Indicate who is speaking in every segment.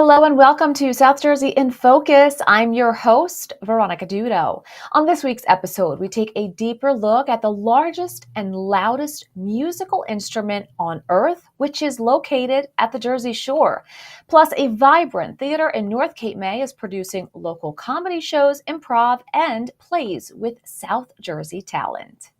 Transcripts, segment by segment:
Speaker 1: Hello and welcome to South Jersey in Focus. I'm your host, Veronica Dudo. On this week's episode, we take a deeper look at the largest and loudest musical instrument on Earth, which is located at the Jersey Shore. Plus, a vibrant theater in North Cape May is producing local comedy shows, improv, and plays with South Jersey talent.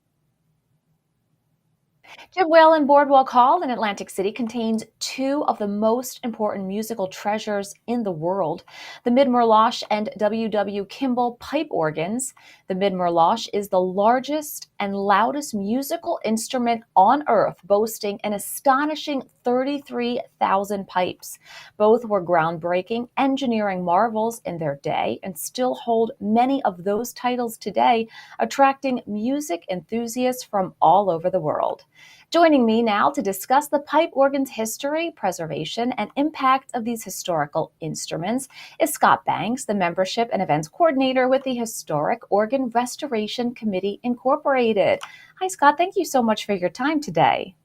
Speaker 1: Jim Whalen Boardwalk Hall in Atlantic City contains two of the most important musical treasures in the world, the Mid-Merlosh and W. Kimball pipe organs. The Mid-Merlosh is the largest and loudest musical instrument on Earth, boasting an astonishing 33,000 pipes. Both were groundbreaking engineering marvels in their day and still hold many of those titles today, attracting music enthusiasts from all over the world. Joining me now to discuss the pipe organ's history, preservation, and impact of these historical instruments is Scott Banks, the Membership and Events Coordinator with the Historic Organ Restoration Committee, Incorporated. Hi, Scott. Thank you so much for your time today.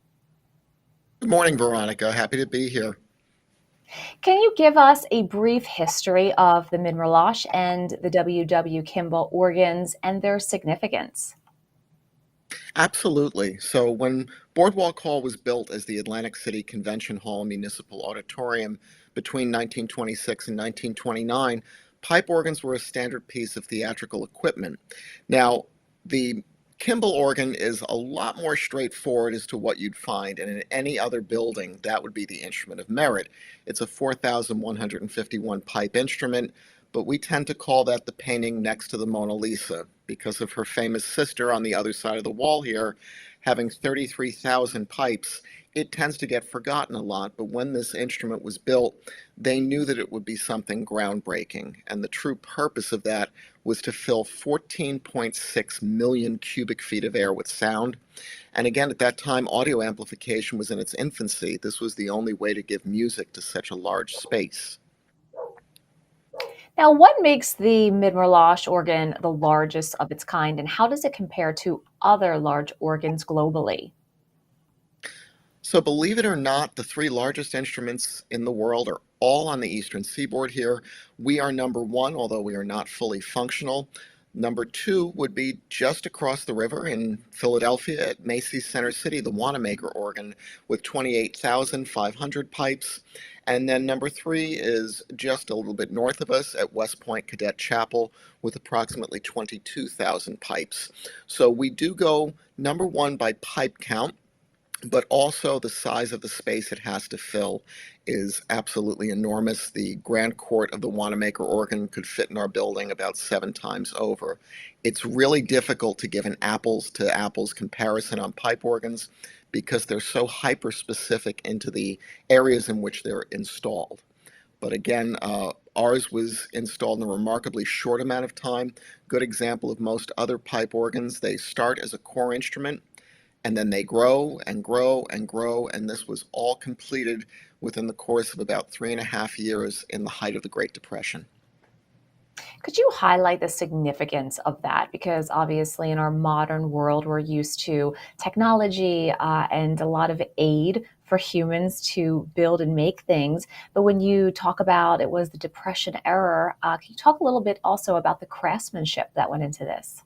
Speaker 2: Good morning, Veronica. Happy to be here.
Speaker 1: Can you give us a brief history of the Mid-Merlosh and the W. Kimball organs and their significance?
Speaker 2: Absolutely. So, when Boardwalk Hall was built as the Atlantic City Convention Hall Municipal Auditorium between 1926 and 1929, pipe organs were a standard piece of theatrical equipment. Now, the Kimball organ is a lot more straightforward as to what you'd find, and in any other building, that would be the instrument of merit. It's a 4,151 pipe instrument, but we tend to call that the painting next to the Mona Lisa because of her famous sister on the other side of the wall here having 33,000 pipes. It tends to get forgotten a lot, but when this instrument was built, they knew that it would be something groundbreaking, and the true purpose of that was to fill 14.6 million cubic feet of air with sound. And again, at that time, audio amplification was in its infancy. This was the only way to give music to such a large space.
Speaker 1: Now, what makes the Mid-Merlosh organ the largest of its kind, and how does it compare to other large organs globally?
Speaker 2: So, believe it or not, the three largest instruments in the world are all on the eastern seaboard here. We are number one, although we are not fully functional. Number two would be just across the river in Philadelphia at Macy's Center City, the Wanamaker organ, with 28,500 pipes. And then number three is just a little bit north of us at West Point Cadet Chapel with approximately 22,000 pipes. So we do go number one by pipe count, but also the size of the space it has to fill is absolutely enormous. The grand court of the Wanamaker organ could fit in our building about 7 times over. It's really difficult to give an apples to apples comparison on pipe organs because they're so hyper specific into the areas in which they're installed. But again, ours was installed in a remarkably short amount of time. Good example of most other pipe organs. They start as a core instrument and then they grow and grow and grow, and this was all completed within the course of about 3.5 years in the height of the Great Depression.
Speaker 1: Could you highlight the significance of that? Because obviously, in our modern world, we're used to technology and a lot of aid for humans to build and make things. But when you talk about it was the Depression era, can you talk a little bit also about the craftsmanship that went into this?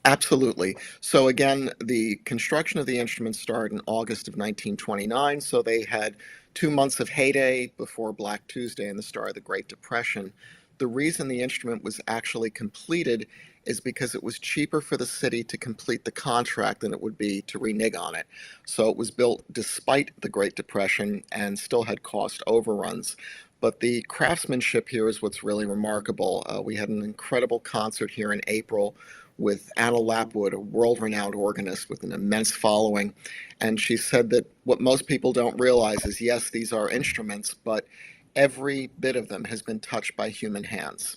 Speaker 2: Absolutely. So again, the construction of the instrument started in August of 1929, so they had 2 months of heyday before Black Tuesday and the start of the Great Depression. The reason the instrument was actually completed is because it was cheaper for the city to complete the contract than it would be to renege on it. So it was built despite the Great Depression and still had cost overruns. But the craftsmanship here is what's really remarkable. We had an incredible concert here in April with Anna Lapwood, a world-renowned organist with an immense following. And she said that what most people don't realize is, yes, these are instruments, but every bit of them has been touched by human hands.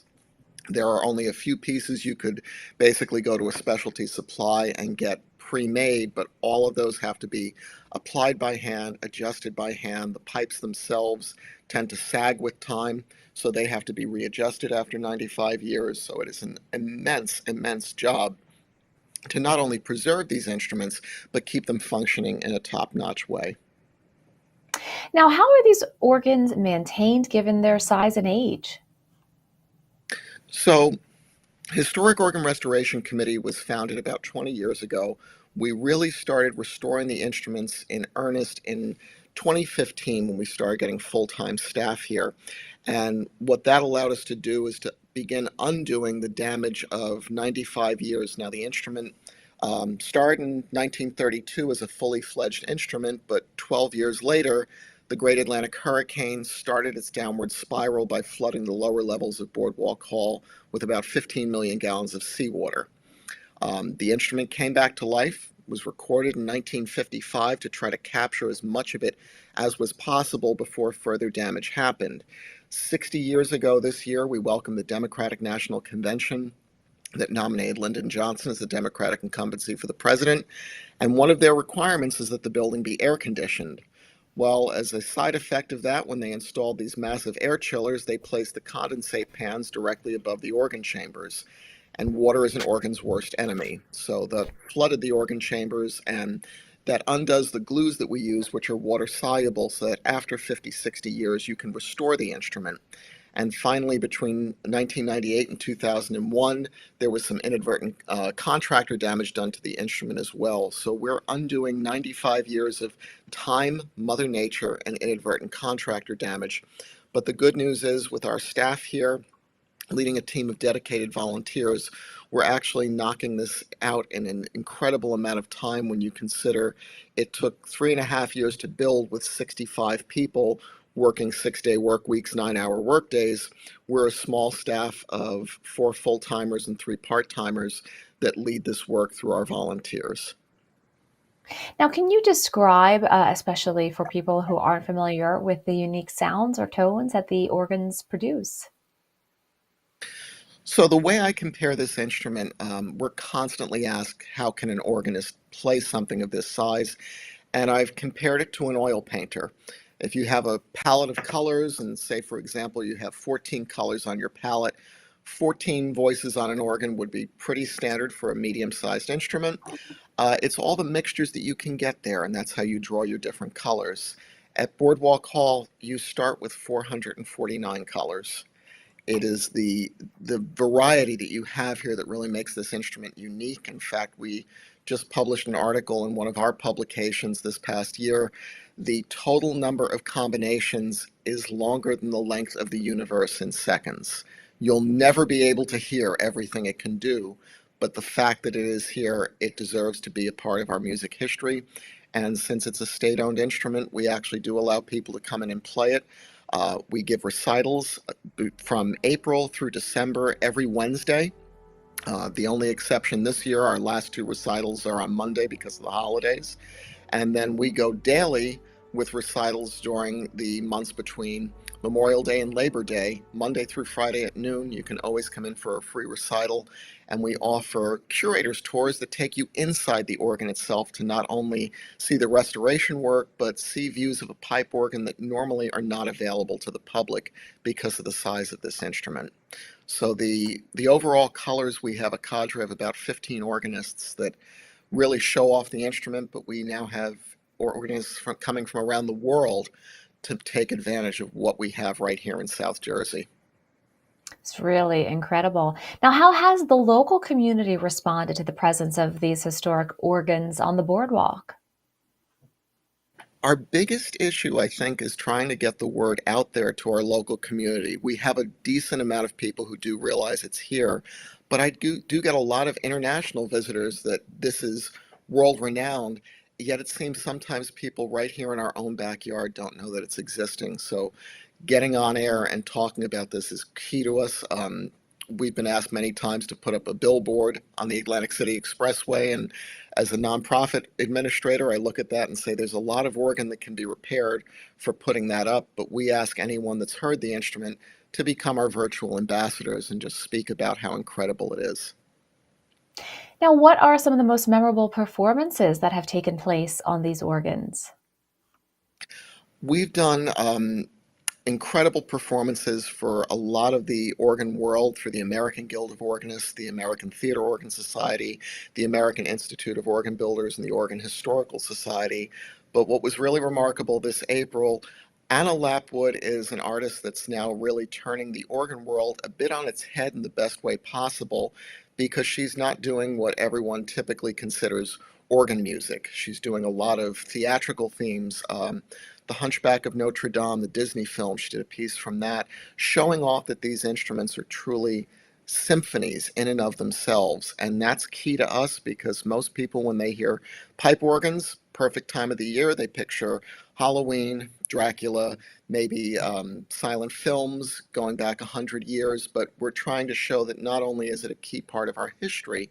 Speaker 2: There are only a few pieces you could basically go to a specialty supply and get pre-made, but all of those have to be applied by hand, adjusted by hand. The pipes themselves tend to sag with time, so they have to be readjusted after 95 years. So it is an immense, immense job to not only preserve these instruments, but keep them functioning in a top-notch way.
Speaker 1: Now, how are these organs maintained given their size and age?
Speaker 2: So, Historic Organ Restoration Committee was founded about 20 years ago. We really started restoring the instruments in earnest in 2015 when we started getting full-time staff here. And what that allowed us to do is to begin undoing the damage of 95 years. Now, the instrument started in 1932 as a fully fledged instrument, but 12 years later, the Great Atlantic Hurricane started its downward spiral by flooding the lower levels of Boardwalk Hall with about 15 million gallons of seawater. The instrument came back to life, was recorded in 1955 to try to capture as much of it as was possible before further damage happened. 60 years ago this year, we welcomed the Democratic National Convention that nominated Lyndon Johnson as the Democratic incumbency for the president. And one of their requirements is that the building be air conditioned. Well, as a side effect of that, when they installed these massive air chillers, they placed the condensate pans directly above the organ chambers. And water is an organ's worst enemy. So that flooded the organ chambers, and that undoes the glues that we use, which are water soluble, so that after 50, 60 years, you can restore the instrument. And finally, between 1998 and 2001, there was some inadvertent contractor damage done to the instrument as well. So we're undoing 95 years of time, Mother Nature, and inadvertent contractor damage. But the good news is, with our staff here, leading a team of dedicated volunteers, we're actually knocking this out in an incredible amount of time when you consider it took 3.5 years to build with 65 people working 6-day work weeks, 9-hour work days. We're a small staff of 4 full-timers and 3 part-timers that lead this work through our volunteers.
Speaker 1: Now, can you describe, especially for people who aren't familiar with the unique sounds or tones that the organs produce?
Speaker 2: So the way I compare this instrument, we're constantly asked, how can an organist play something of this size? And I've compared it to an oil painter. If you have a palette of colors, and say, for example, you have 14 colors on your palette, 14 voices on an organ would be pretty standard for a medium-sized instrument. It's all the mixtures that you can get there, and that's how you draw your different colors. At Boardwalk Hall, you start with 449 colors. It is the variety that you have here that really makes this instrument unique. In fact, we just published an article in one of our publications this past year. The total number of combinations is longer than the length of the universe in seconds. You'll never be able to hear everything it can do, but the fact that it is here, it deserves to be a part of our music history. And since it's a state-owned instrument, we actually do allow people to come in and play it. We give recitals from April through December every Wednesday. The only exception this year, our last 2 recitals are on Monday because of the holidays. And then we go daily with recitals during the months between Memorial Day and Labor Day, Monday through Friday at noon. You can always come in for a free recital. And we offer curators tours that take you inside the organ itself to not only see the restoration work, but see views of a pipe organ that normally are not available to the public because of the size of this instrument. So the overall colors, we have a cadre of about 15 organists that really show off the instrument, but we now have organists coming from around the world to take advantage of what we have right here in South Jersey.
Speaker 1: It's really incredible. Now, how has the local community responded to the presence of these historic organs on the boardwalk?
Speaker 2: Our biggest issue, I think, is trying to get the word out there to our local community. We have a decent amount of people who do realize it's here, but I do get a lot of international visitors that this is world renowned, yet it seems sometimes people right here in our own backyard don't know that it's existing. So getting on air and talking about this is key to us. We've been asked many times to put up a billboard on the Atlantic City Expressway, and as a nonprofit administrator, I look at that and say there's a lot of organ that can be repaired for putting that up, but we ask anyone that's heard the instrument to become our virtual ambassadors and just speak about how incredible it is.
Speaker 1: Now, what are some of the most memorable performances that have taken place on these organs?
Speaker 2: We've done incredible performances for a lot of the organ world through the American Guild of Organists, the American Theater Organ Society, the American Institute of Organ Builders, and the Organ Historical Society. But what was really remarkable this April, Anna Lapwood is an artist that's now really turning the organ world a bit on its head in the best way possible because she's not doing what everyone typically considers organ music. She's doing a lot of theatrical themes. The Hunchback of Notre Dame, the Disney film, she did a piece from that, showing off that these instruments are truly symphonies in and of themselves. And that's key to us because most people, when they hear pipe organs, perfect time of the year, they picture Halloween, Dracula, maybe silent films going back 100 years. But we're trying to show that not only is it a key part of our history,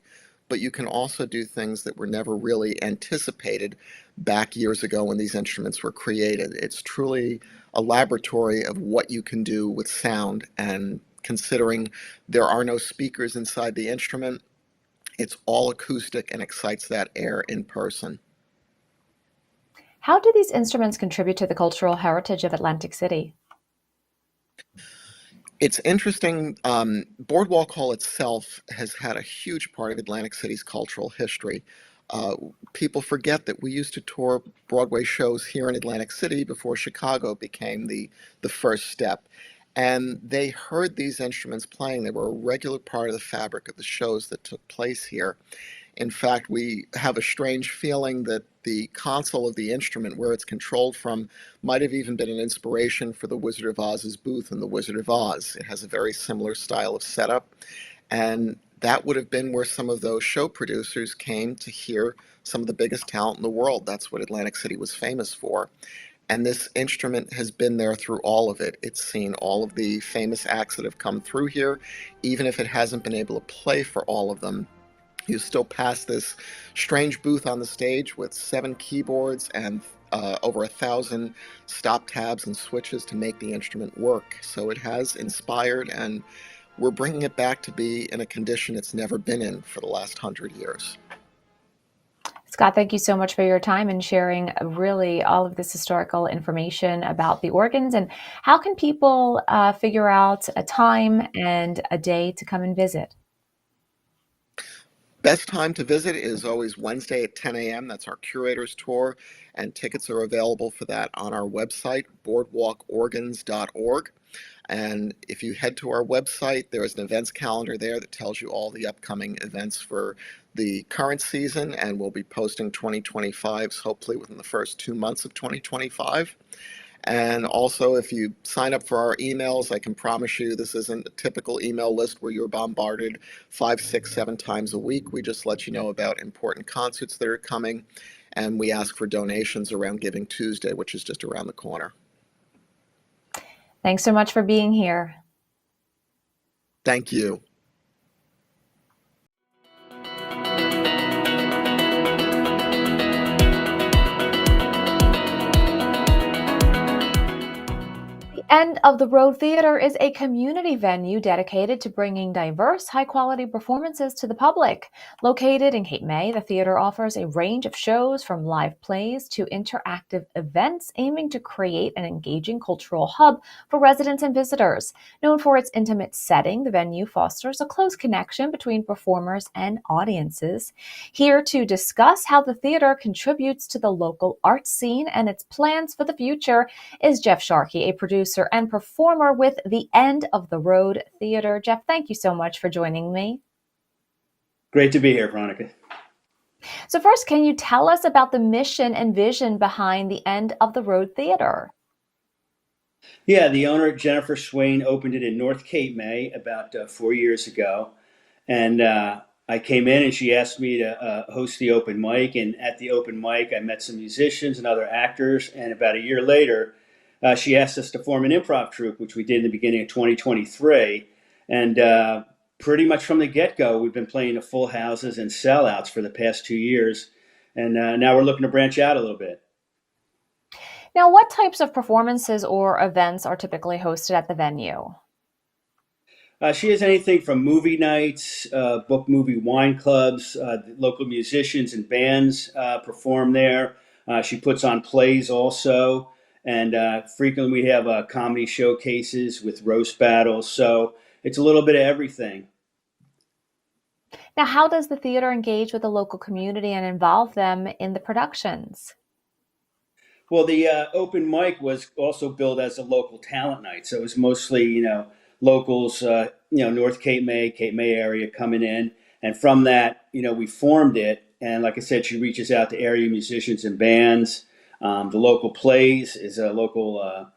Speaker 2: but you can also do things that were never really anticipated back years ago when these instruments were created. It's truly a laboratory of what you can do with sound, and considering there are no speakers inside the instrument, it's all acoustic and excites that air in person.
Speaker 1: How do these instruments contribute to the cultural heritage of Atlantic City?
Speaker 2: It's interesting. Boardwalk Hall itself has had a huge part of Atlantic City's cultural history. Uh, People forget that we used to tour Broadway shows here in Atlantic City before Chicago became the first step. And they heard these instruments playing. They were a regular part of the fabric of the shows that took place here. In fact, we have a strange feeling that the console of the instrument, where it's controlled from, might have even been an inspiration for the Wizard of Oz's booth in The Wizard of Oz. It has a very similar style of setup. And that would have been where some of those show producers came to hear some of the biggest talent in the world. That's what Atlantic City was famous for. And this instrument has been there through all of it. It's seen all of the famous acts that have come through here, even if it hasn't been able to play for all of them. You still pass this strange booth on the stage with 7 keyboards and over 1,000 stop tabs and switches to make the instrument work. So it has inspired, and we're bringing it back to be in a condition it's never been in for the last 100 years.
Speaker 1: Scott, thank you so much for your time and sharing really all of this historical information about the organs. And how can people figure out a time and a day to come and visit?
Speaker 2: Best time to visit is always Wednesday at 10 a.m. That's our curator's tour, and tickets are available for that on our website, boardwalkorgans.org. And if you head to our website, there is an events calendar there that tells you all the upcoming events for the current season, and we'll be posting 2025s hopefully within the first 2 months of 2025. And also, if you sign up for our emails, I can promise you this isn't a typical email list where you're bombarded 5, 6, 7 times a week. We just let you know about important concerts that are coming, and we ask for donations around Giving Tuesday, which is just around the corner.
Speaker 1: Thanks so much for being here.
Speaker 2: Thank you.
Speaker 1: End of the Road Theater is a community venue dedicated to bringing diverse, high-quality performances to the public. Located in Cape May, the theater offers a range of shows from live plays to interactive events aiming to create an engaging cultural hub for residents and visitors. Known for its intimate setting, the venue fosters a close connection between performers and audiences. Here to discuss how the theater contributes to the local arts scene and its plans for the future is Jeff Sharkey, a producer and performer with the End of the Road Theater. Jeff, thank you so much for joining me.
Speaker 3: Great to be here, Veronica.
Speaker 1: So first, can you tell us about the mission and vision behind the End of the Road Theater?
Speaker 3: Yeah, the owner, Jennifer Swain, opened it in North Cape May about 4 years ago. And I came in and she asked me to host the open mic. And at the open mic, I met some musicians and other actors. And about a year later, she asked us to form an improv troupe, which we did in the beginning of 2023. And pretty much from the get-go, we've been playing to full houses and sellouts for the past 2 years. And now we're looking to branch out a little bit.
Speaker 1: Now, what types of performances or events are typically hosted at the venue?
Speaker 3: She has anything from movie nights, book movie wine clubs, local musicians and bands perform there. She puts on plays also. And frequently we have comedy showcases with roast battles. So it's a little bit of everything.
Speaker 1: Now, how does the theater engage with the local community and involve them in the productions?
Speaker 3: Well, the open mic was also billed as a local talent night, so it was mostly locals, North Cape May area coming in, and from that we formed it. And like I said, she reaches out to area musicians and bands. The local plays is a local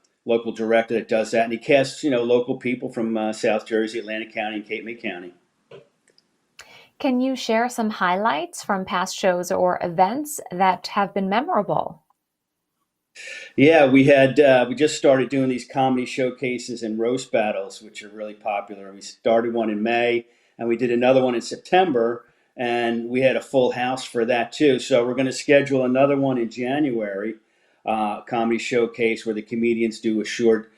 Speaker 3: director that does that, and he casts local people from South Jersey, Atlantic County, and Cape May County.
Speaker 1: Can you share some highlights from past shows or events that have been memorable?
Speaker 3: Yeah, we just started doing these comedy showcases and roast battles, which are really popular. We started one in May, and we did another one in September, and we had a full house for that too. So we're going to schedule another one in January, comedy showcase where the comedians do a short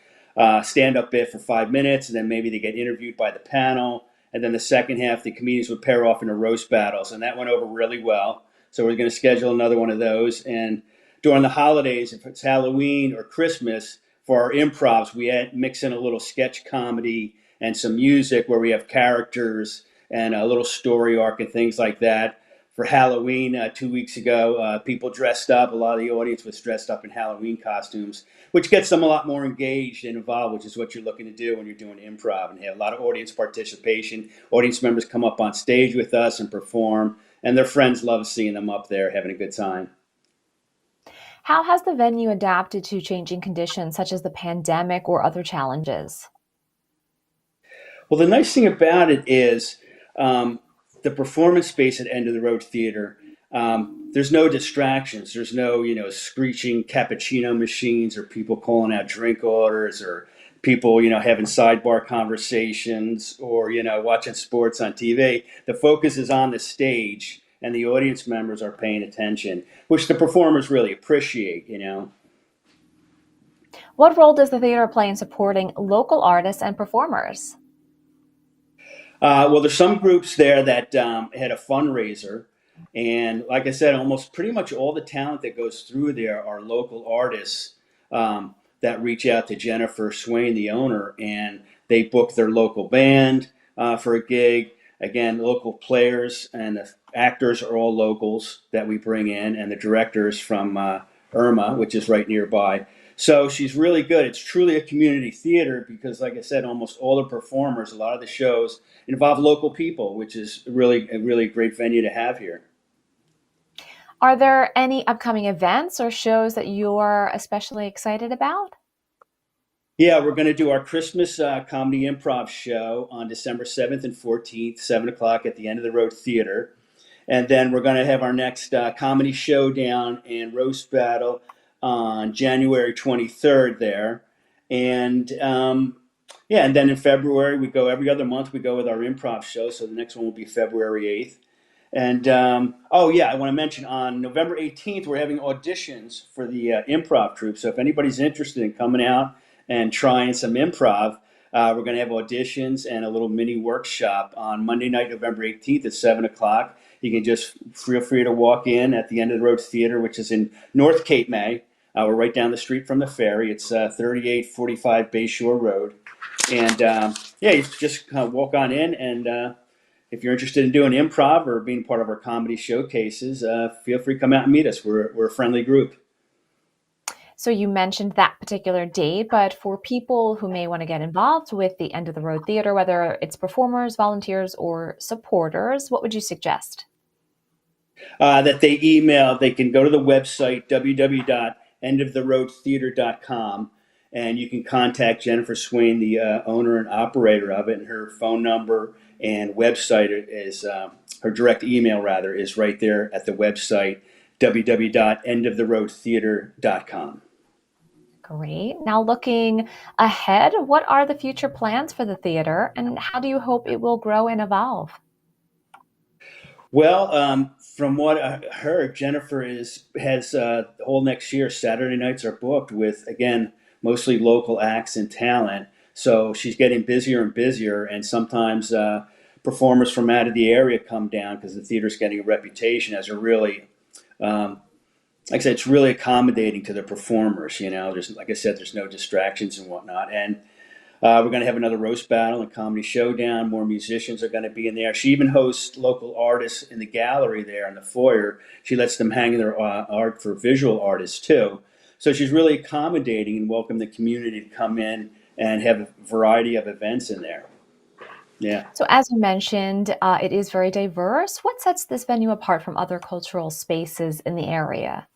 Speaker 3: stand-up bit for 5 minutes, and then maybe they get interviewed by the panel, and then the second half the comedians would pair off into roast battles, and that went over really well. So we're going to schedule another one of those, and during the holidays, if it's Halloween or Christmas, for our improvs, we mix in a little sketch comedy and some music where we have characters and a little story arc and things like that. For Halloween, 2 weeks ago, people dressed up. A lot of the audience was dressed up in Halloween costumes, which gets them a lot more engaged and involved, which is what you're looking to do when you're doing improv. And you have a lot of audience participation. Audience members come up on stage with us and perform, and their friends love seeing them up there having a good time.
Speaker 1: How has the venue adapted to changing conditions such as the pandemic or other challenges?
Speaker 3: Well, the nice thing about it is um, the performance space at End of the Road Theater. There's no distractions. There's no screeching cappuccino machines or people calling out drink orders or people having sidebar conversations or watching sports on TV. The focus is on the stage, and the audience members are paying attention, which the performers really appreciate.
Speaker 1: What role does the theater play in supporting local artists and performers?
Speaker 3: Well, there's some groups there that had a fundraiser, and like I said, almost pretty much all the talent that goes through there are local artists that reach out to Jennifer Swain, the owner, and they book their local band for a gig. Again, local players and the actors are all locals that we bring in, and the directors from Irma, which is right nearby. So she's really good. It's truly a community theater because, like I said, almost all the performers, a lot of the shows involve local people, which is really a really great venue to have here.
Speaker 1: Are there any upcoming events or shows that you're especially excited about?
Speaker 3: Yeah, we're going to do our Christmas comedy improv show on December 7th and 14th, 7 o'clock at the End of the Road Theater. And then we're going to have our next comedy showdown and roast battle on January 23rd there. And yeah, and then in February, we go every other month, we go with our improv show. So the next one will be February 8th. And oh, yeah, I want to mention on November 18th, we're having auditions for the improv troupe. So if anybody's interested in coming out and trying some improv, we're going to have auditions and a little mini workshop on Monday night, November 18th at 7 o'clock. You can just feel free to walk in at the End of the Road Theater, which is in North Cape May. We're right down the street from the ferry. It's 3845 Bayshore Road. And yeah, you just kind of walk on in, and if you're interested in doing improv or being part of our comedy showcases, feel free to come out and meet us. We're a friendly group.
Speaker 1: So you mentioned that particular date, but for people who may want to get involved with the End of the Road Theater, whether it's performers, volunteers, or supporters, what would you suggest?
Speaker 3: That they can go to the website www.endoftheroadtheater.com, and you can contact Jennifer Swain, the owner and operator of it, and her phone number and website is her direct email rather is right there at the website www.endoftheroadtheater.com.
Speaker 1: Great. Now, looking ahead, what are the future plans for the theater and how do you hope it will grow and evolve?
Speaker 3: Well, from what I heard, Jennifer has the whole next year. Saturday nights are booked with again mostly local acts and talent. So she's getting busier and busier, and sometimes performers from out of the area come down because the theater's getting a reputation as a really um, like I said, it's really accommodating to the performers. You know, there's like I said, there's no distractions and whatnot, and we're going to have another roast battle and comedy showdown. More musicians are going to be in there. She even hosts local artists in the gallery there in the foyer. She lets them hang their art for visual artists too. So she's really accommodating and welcome the community to come in and have a variety of events in there. Yeah.
Speaker 1: So, as you mentioned, it is very diverse. What sets this venue apart from other cultural spaces in the area?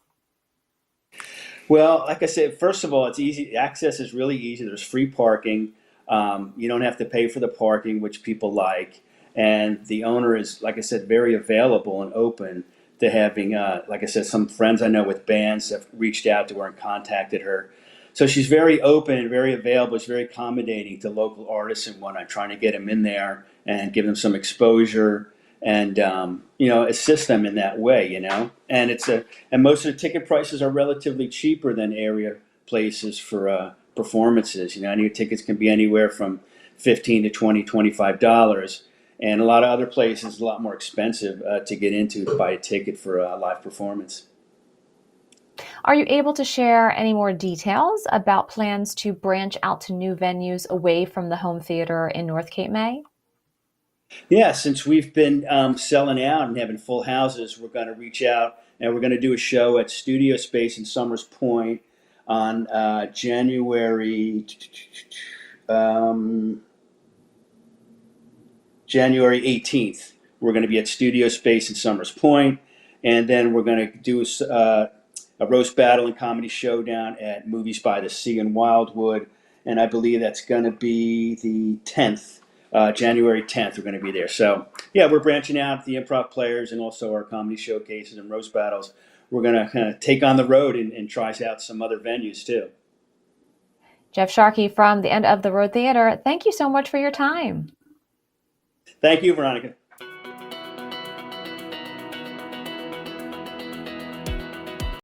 Speaker 3: Well, like I said, first of all, it's easy. Access is really easy. There's free parking. You don't have to pay for the parking, which people like. And the owner is, like I said, very available and open to having, like I said, some friends I know with bands have reached out to her and contacted her. So she's very open and very available. She's very accommodating to local artists and whatnot, trying to get them in there and give them some exposure and assist them in that way. And and most of the ticket prices are relatively cheaper than area places for performances. Any tickets can be anywhere from 15 to 20, $25, and a lot of other places a lot more expensive to get into to buy a ticket for a live performance.
Speaker 1: Are you able to share any more details about plans to branch out to new venues away from the home theater in North Cape May?
Speaker 3: Yeah, since we've been selling out and having full houses, we're going to reach out and we're going to do a show at Studio Space in Summers Point on um, January 18th. We're going to be at Studio Space in Summers Point, and then we're going to do a roast battle and comedy showdown at Movies by the Sea in Wildwood, and I believe that's going to be the 10th. January 10th, we're going to be there. So, yeah, we're branching out the improv players and also our comedy showcases and roast battles. We're going to kind of take on the road and try out some other venues too.
Speaker 1: Jeff Sharkey from the End of the Road Theater, thank you so much for your time.
Speaker 3: Thank you, Veronica.